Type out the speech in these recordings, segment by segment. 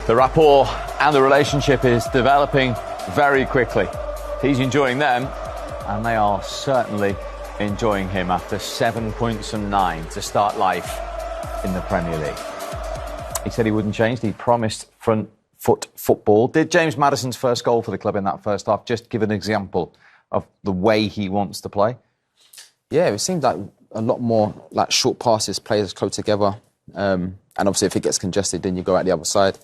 The rapport and the relationship is developing very quickly. He's enjoying them, and they are certainly enjoying him after 7 points from 9 to start life in the Premier League. He said he wouldn't change. He promised front foot football. Did James Maddison's first goal for the club in that first half just give an example of the way he wants to play? Yeah, it seemed like a lot more like short passes, players close together. And obviously if it gets congested, then you go out the other side.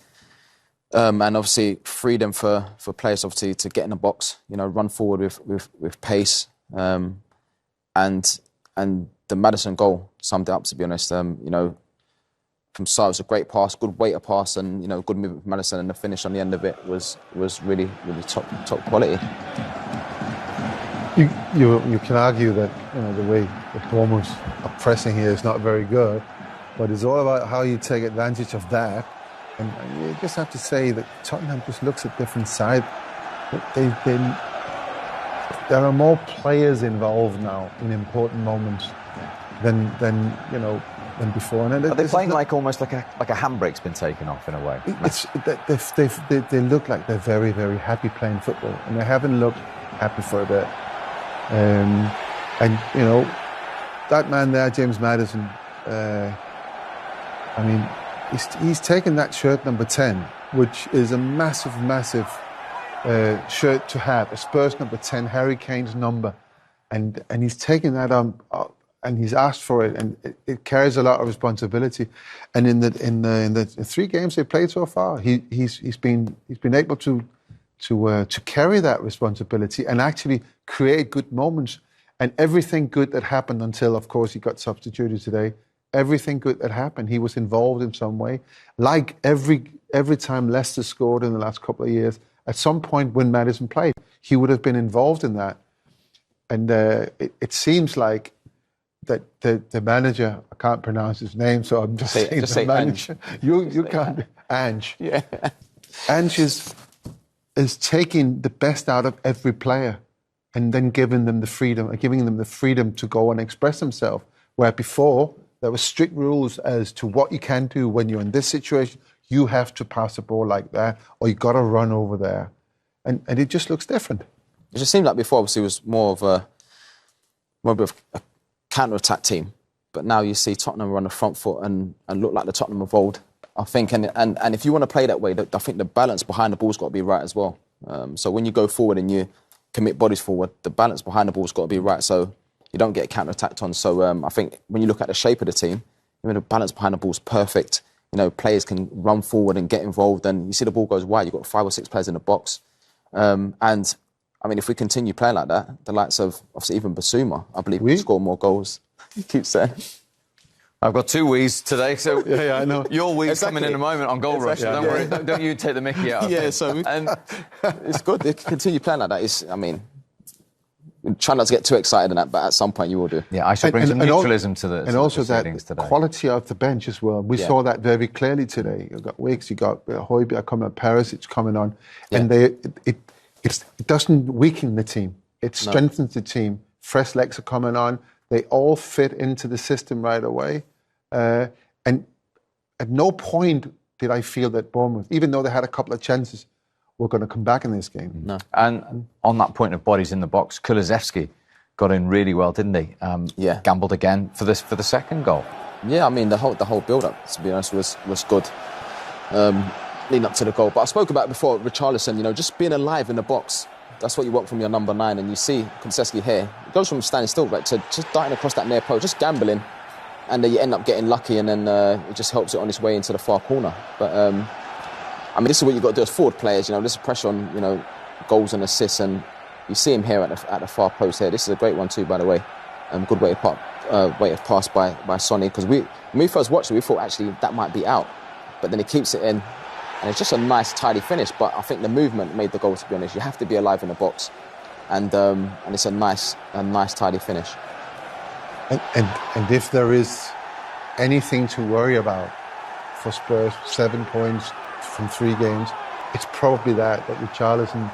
And obviously freedom for players obviously to get in the box, run forward with pace. And the Maddison goal summed it up, to be honest. From start, it was a great pass, good weight of pass, and good movement from Maddison, and the finish on the end of it was really, really top quality. You can argue that the way the Bournemouth are pressing here is not very good, but it's all about how you take advantage of that. And you just have to say that Tottenham just looks a different side. There are more players involved now in important moments than before. And are they playing almost like a handbrake's been taken off in a way? They look like they're very, very happy playing football, and they haven't looked happy for a bit. That man there, James Maddison, he's taken that shirt number 10, which is a massive shirt to have, a Spurs number 10, Harry Kane's number, and he's taken that on, and he's asked for it, and it carries a lot of responsibility. And in the 3 games they played so far, he's been able to carry that responsibility and actually create good moments. And everything good that happened until, of course, he got substituted today, everything good that happened, he was involved in some way. Like every time Leicester scored in the last couple of years, at some point when Maddison played, he would have been involved in that. And it seems like that the manager, I can't pronounce his name, so I'm just saying the manager. You can't. Ange. Yeah. Ange is taking the best out of every player and then giving them the freedom to go and express themselves. Where before, there were strict rules as to what you can do when you're in this situation. You have to pass the ball like that, or you got to run over there. And it just looks different. It just seemed like before, obviously, it was more of a counter-attack team. But now you see Tottenham run the front foot and look like the Tottenham of old, I think. And if you want to play that way, I think the balance behind the ball's got to be right as well. So when you go forward and you commit bodies forward, the balance behind the ball's got to be right, so you don't get counter-attacked on. So I think when you look at the shape of the team, the balance behind the ball's perfect. Players can run forward and get involved, and you see the ball goes wide. You've got 5 or 6 players in the box. If we continue playing like that, the likes of obviously even Basuma, I believe, will score more goals. You keep saying. I've got 2 wheeze today, so yeah, I know. Your wheeze coming in a moment on goal rush. Don't worry, don't you take the mickey out. Yeah, so it's good. They continue playing like that. Try not to get too excited in that, but at some point you will do. Yeah, I should bring some neutralism to the and also that today. Quality of the bench as well. We saw that very clearly today. You got Wicks, you got Højbjerg coming on, Perisic coming on, and it doesn't weaken the team. It strengthens the team. Fresh legs are coming on. They all fit into the system right away. And at no point did I feel that Bournemouth, even though they had a couple of chances, were going to come back in this game. No. And on that point of bodies in the box, Kulusevski got in really well, didn't he? Gambled again for the second goal. Yeah, the whole build-up, to be honest, was good. Leading up to the goal. But I spoke about it before, Richarlison, just being alive in the box. That's what you want from your number 9. And you see Kulusevski here. It goes from standing still to just darting across that near post, just gambling. And then you end up getting lucky, and then it just helps it on its way into the far corner. But, this is what you've got to do as forward players. This is pressure on, goals and assists. And you see him here at the far post here. This is a great one too, by the way. Good way of pass by Sonny. Because when we first watched it, we thought actually that might be out. But then he keeps it in. And it's just a nice, tidy finish. But I think the movement made the goal, to be honest. You have to be alive in the box. And it's a nice, tidy finish. And if there is anything to worry about for Spurs, 7 points from 3 games, it's probably that Richarlison,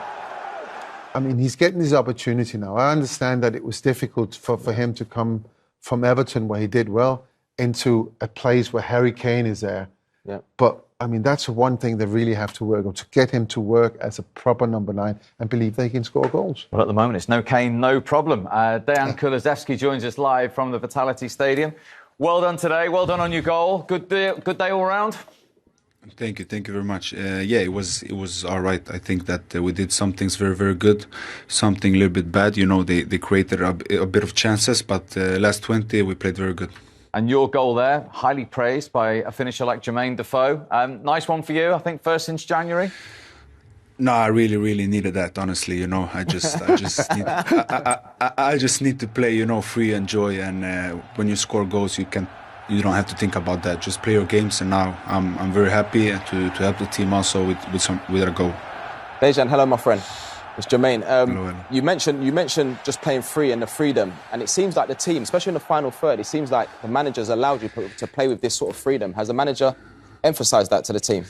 he's getting his opportunity now. I understand that it was difficult for him to come from Everton, where he did well, into a place where Harry Kane is there. Yeah. But, I mean, that's one thing they really have to work on, to get him to work as a proper number 9 and believe they can score goals. Well, at the moment, it's no Kane, no problem. Dejan Kulusevski joins us live from the Vitality Stadium. Well done today. Well done on your goal. Good day all round. Thank you very much. It was all right. I think that we did some things very, very good, something a little bit bad. You know, they created a bit of chances, but last 20 we played very good. And your goal there, highly praised by a finisher like Jermaine Defoe. Nice one for you, I think, first since January. No, I really needed that. Honestly, you know, I just need to play, you know, free and joy. And when you score goals, you don't have to think about that. Just play your games. And now I'm very happy to help the team also with a goal. Dejan, hello, my friend. It's Jermaine. Hello. You mentioned just playing free and the freedom, and it seems like the team, especially in the final third, it seems like the manager's allowed you to play with this sort of freedom. Has the manager emphasised that to the team?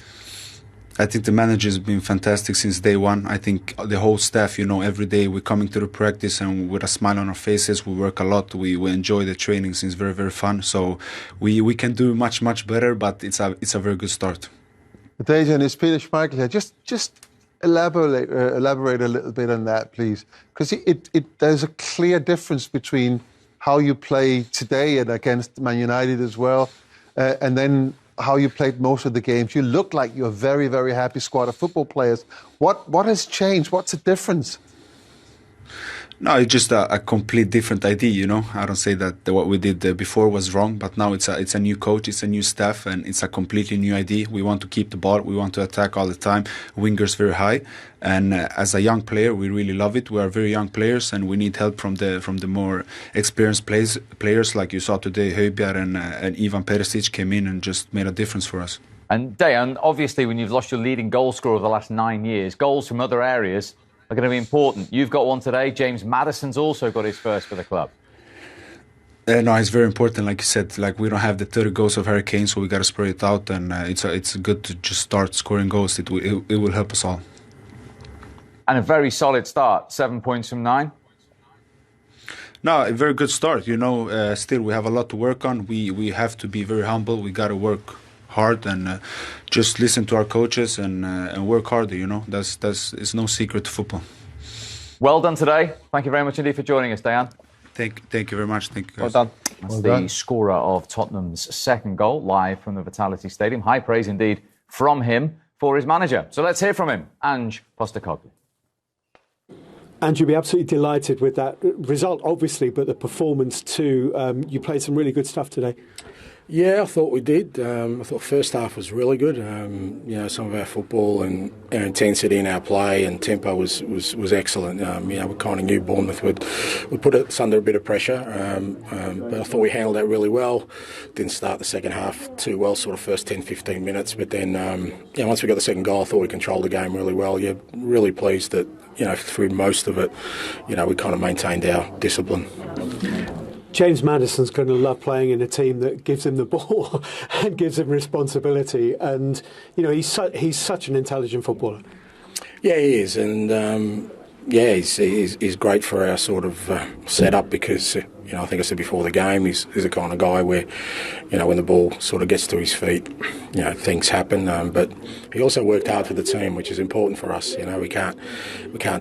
I think the manager's been fantastic since day one. I think the whole staff, you know, every day we're coming to the practice and with a smile on our faces. We work a lot. We enjoy the trainings. It's very, very fun. So we can do much better, but it's a very good start. Dejan, it's Peter Schmeichel here. Just elaborate a little bit on that, please, because there's a clear difference between how you play today and against Man United as well, and then how you played most of the games. You look like you're a very, very happy squad of football players. What has changed? What's the difference? No, it's just a complete different idea, you know. I don't say that what we did before was wrong, but now it's a new coach, it's a new staff, and it's a completely new idea. We want to keep the ball, we want to attack all the time, wingers very high, and as a young player, we really love it. We are very young players, and we need help from the more experienced players like you saw today. Højbjerg and Ivan Perisic came in and just made a difference for us. And Dejan, obviously, when you've lost your leading goal scorer of the last 9 years, goals from other areas are going to be important. You've got one today. James Maddison's also got his first for the club. No, it's very important. Like you said, like we don't have the 30 goals of Harry Kane, so we got to spread it out, and it's good to just start scoring goals. It will help us all. And a very solid start. 7 points from 9. No, a very good start. You know, still we have a lot to work on. We have to be very humble. We got to work hard and just listen to our coaches and work harder. You know, it's no secret to football. Well done today. Thank you very much indeed for joining us, Dejan. Thank you very much. Thank you, guys. Well done. That's the scorer of Tottenham's second goal, live from the Vitality Stadium. High praise indeed from him for his manager. So let's hear from him, Ange Postecoglou. And you'll be absolutely delighted with that result, obviously, but the performance too. You played some really good stuff today. Yeah, I thought we did. I thought first half was really good. You know, some of our football and our intensity in our play and tempo was excellent. You know, we kind of knew Bournemouth would put us under a bit of pressure, but I thought we handled that really well. Didn't start the second half too well, sort of first 10-15 minutes, but then yeah, once we got the second goal, I thought we controlled the game really well. Yeah, really pleased that, you know, through most of it, you know, we kind of maintained our discipline. James Maddison's going to love playing in a team that gives him the ball and gives him responsibility. And, you know, he's such an intelligent footballer. Yeah, he is. And, yeah, he's great for our sort of setup because, you know, I think I said before the game, he's the kind of guy where, you know, when the ball sort of gets to his feet, you know, things happen. But he also worked hard for the team, which is important for us. You know, we can't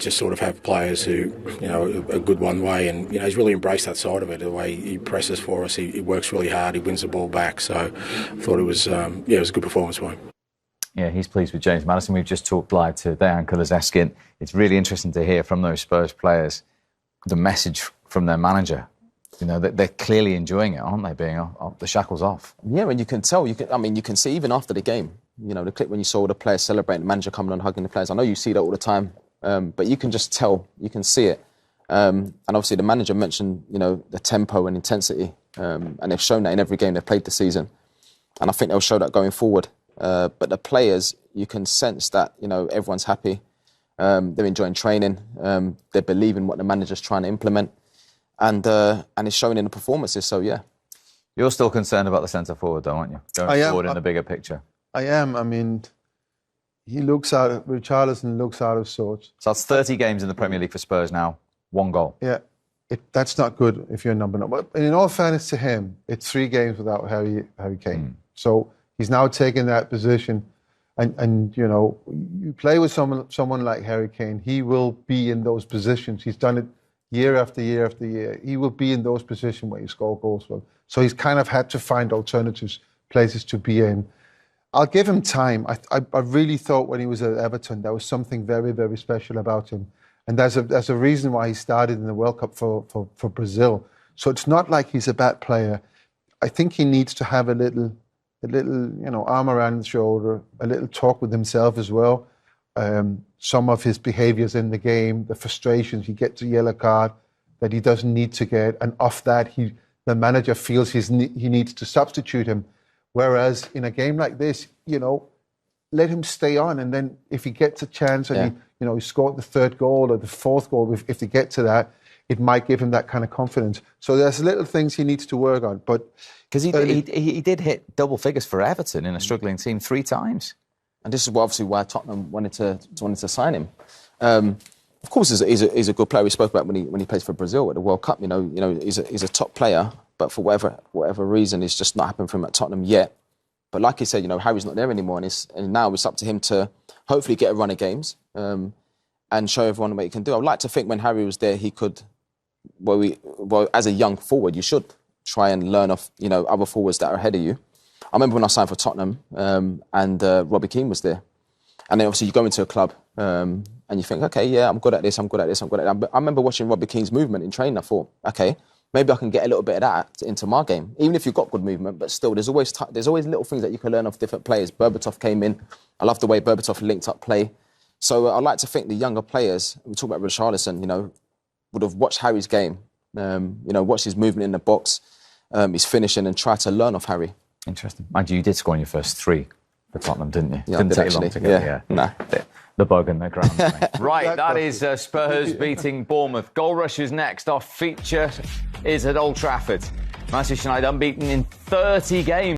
just sort of have players who, you know, are good one way. And, you know, he's really embraced that side of it, the way he presses for us. He works really hard. He wins the ball back. So I thought it was a good performance for him. Yeah, he's pleased with James Maddison. We've just talked live to Dejan Kulusevski. It's really interesting to hear from those Spurs players the message from their manager. You know, they're clearly enjoying it, aren't they, being off, the shackles off? Yeah, and you can tell. You can see even after the game, you know, the clip when you saw the players celebrating, the manager coming on, hugging the players. I know you see that all the time, but you can just tell, you can see it. And obviously the manager mentioned, you know, the tempo and intensity, and they've shown that in every game they've played this season. And I think they'll show that going forward. But the players, you can sense that, you know, everyone's happy. They're enjoying training. They believe in what the manager's trying to implement. And it's showing in the performances, so yeah. You're still concerned about the centre-forward, though, aren't you? Going forward in the bigger picture. I am. I mean, Richarlison looks out of sorts. So that's 30 games in the Premier League for Spurs now, 1 goal. Yeah, that's not good if you're number 9. But in all fairness to him, it's 3 games without Harry Kane. So He's now taken that position. And you know, you play with someone like Harry Kane, he will be in those positions. He's done it year after year after year. He will be in those positions where you score goals from. So he's kind of had to find alternatives, places to be in. I'll give him time. I really thought when he was at Everton, there was something very, very special about him. And there's a reason why he started in the World Cup for Brazil. So it's not like he's a bad player. I think he needs to have a little, you know, arm around his shoulder, a little talk with himself as well. Some of his behaviours in the game, the frustrations, he gets a yellow card that he doesn't need to get, and off that, the manager feels he needs to substitute him. Whereas in a game like this, you know, let him stay on, and then if he gets a chance and he scored the third goal or the fourth goal, if they get to that, it might give him that kind of confidence. So there's little things he needs to work on, but. Because he did hit double figures for Everton in a struggling team 3 times. And this is obviously why Tottenham wanted to sign him. Of course, he's a good player. We spoke about when he plays for Brazil at the World Cup. You know, he's a top player, but for whatever reason, it's just not happened for him at Tottenham yet. But like you said, you know, Harry's not there anymore, and now it's up to him to hopefully get a run of games and show everyone what he can do. I'd like to think when Harry was there, he could. Well, as a young forward, you should try and learn off, you know, other forwards that are ahead of you. I remember when I signed for Tottenham and Robbie Keane was there. And then obviously you go into a club and you think, OK, yeah, I'm good at this, I'm good at this, I'm good at that. I remember watching Robbie Keane's movement in training. I thought, OK, maybe I can get a little bit of that into my game. Even if you've got good movement, but still, there's always little things that you can learn off different players. Berbatov came in. I love the way Berbatov linked up play. So I like to think the younger players, we talk about Richarlison, you know, would have watched Harry's game, you know, watched his movement in the box, his finishing, and try to learn off Harry. Interesting. Mind you did score in your first 3 for Tottenham, didn't you? Yeah, didn't take you long to get there. Nah. The bug in the ground. Right, that is Spurs beating Bournemouth. Goal Rush is next. Our feature is at Old Trafford. Manchester United unbeaten in 30 games.